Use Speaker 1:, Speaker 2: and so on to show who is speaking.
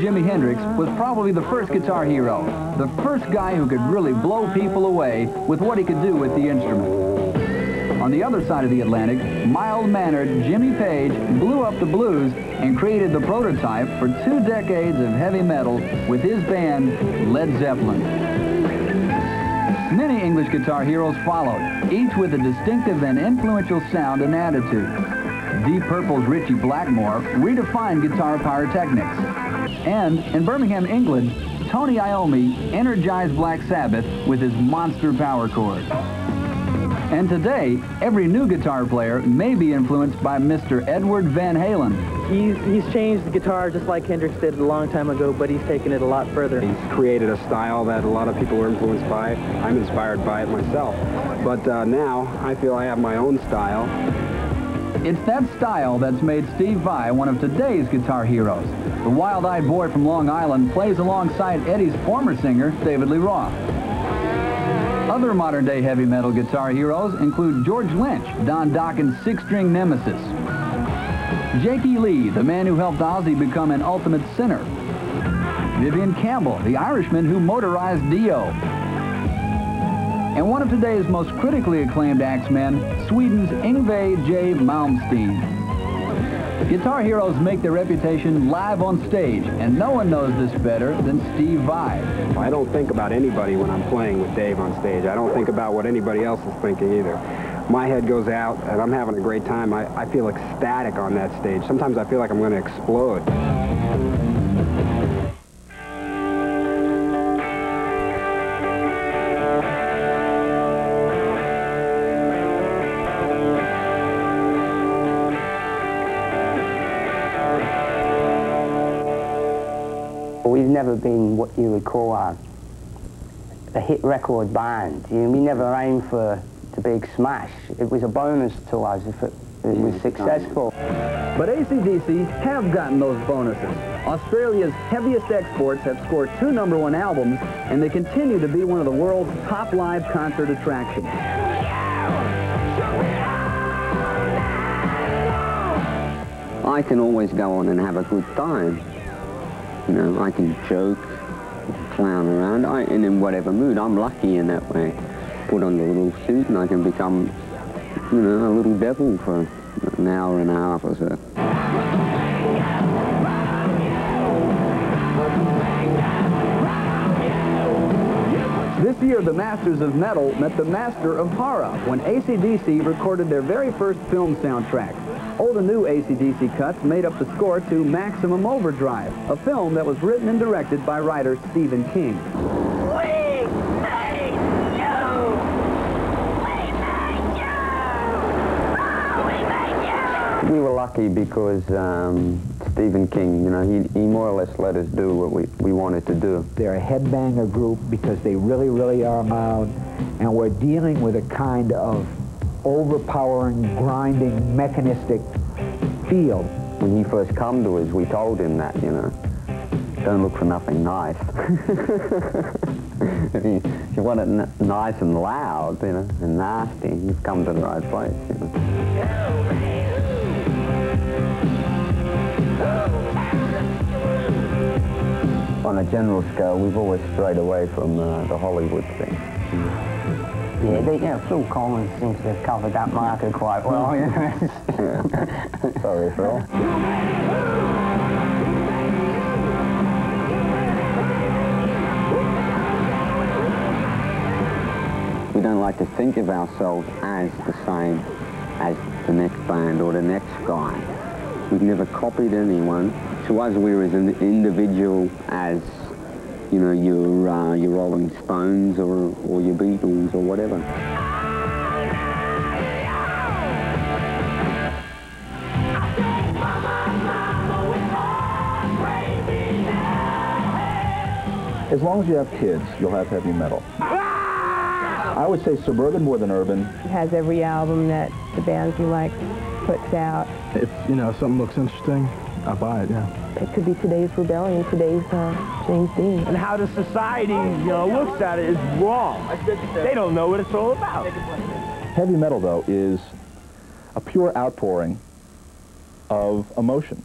Speaker 1: Jimi Hendrix was probably the first guitar hero, the first guy who could really blow people away with what he could do with the instrument. On the other side of the Atlantic, mild-mannered Jimmy Page blew up the blues and created the prototype for 2 decades of heavy metal with his band, Led Zeppelin. Many English guitar heroes followed, each with a distinctive and influential sound and attitude. Deep Purple's Ritchie Blackmore redefined guitar pyrotechnics. And in Birmingham, England, Tony Iommi energized Black Sabbath with his monster power chord. And today, every new guitar player may be influenced by Mr. Edward Van Halen.
Speaker 2: He's changed the guitar just like Hendrix did a long time ago, but he's taken it a lot further.
Speaker 3: He's created a style that a lot of people are influenced by. I'm inspired by it myself. But now, I feel I have my own style.
Speaker 1: It's that style that's made Steve Vai one of today's guitar heroes. The wild-eyed boy from Long Island plays alongside Eddie's former singer, David Lee Roth. Other modern-day heavy metal guitar heroes include George Lynch, Don Dokken's 6-string nemesis. Jakey Lee, the man who helped Ozzy become an ultimate sinner. Vivian Campbell, the Irishman who motorized Dio. And one of today's most critically acclaimed axemen, Sweden's Yngwie Malmsteen. Guitar heroes make their reputation live on stage, and no one knows this better than Steve Vai.
Speaker 3: I don't think about anybody when I'm playing with Dave on stage. I don't think about what anybody else is thinking either. My head goes out, and I'm having a great time. I feel ecstatic on that stage. Sometimes I feel like I'm going to explode.
Speaker 4: We've never been what you would call a hit record band. We never aimed for the big smash. It was a bonus to us if it was successful.
Speaker 1: But AC/DC have gotten those bonuses. Australia's heaviest exports have scored 2 #1 albums, and they continue to be one of the world's top live concert attractions.
Speaker 5: I can always go on and have a good time. You know, I can joke, clown around, and in whatever mood. I'm lucky in that way. Put on the little suit and I can become, you know, a little devil for an hour and a half or so.
Speaker 1: This year, the Masters of Metal met the Master of Horror when AC/DC recorded their very first film soundtrack. Old and new AC/DC cuts made up the score to Maximum Overdrive, a film that was written and directed by writer Stephen King.
Speaker 5: We were lucky because Stephen King, you know, he more or less let us do what we wanted to do.
Speaker 6: They're a headbanger group because they really, really are loud, and we're dealing with a kind of overpowering, grinding, mechanistic feel.
Speaker 5: When he first come to us, we told him that, you know, don't look for nothing nice. If you want it nice and loud, you know, and nasty, you've come to the right place, you know. On a general scale, we've always strayed away from the Hollywood thing.
Speaker 4: Yeah, Phil Collins seems to have covered that market quite well.
Speaker 5: Sorry, Phil. We don't like to think of ourselves as the same as the next band or the next guy. We've never copied anyone. To us, we're as an individual as, you know, your Rolling Stones or your Beatles or whatever.
Speaker 7: As long as you have kids, you'll have heavy metal. I would say suburban more than urban.
Speaker 8: It has every album that the bands you like puts out.
Speaker 7: If, you know, something looks interesting, I'll buy it, yeah.
Speaker 8: It could be today's Rebellion, today's James Dean.
Speaker 9: And how the society, you know, looks at it is wrong. They don't know what it's all about.
Speaker 7: Heavy metal, though, is a pure outpouring of emotion.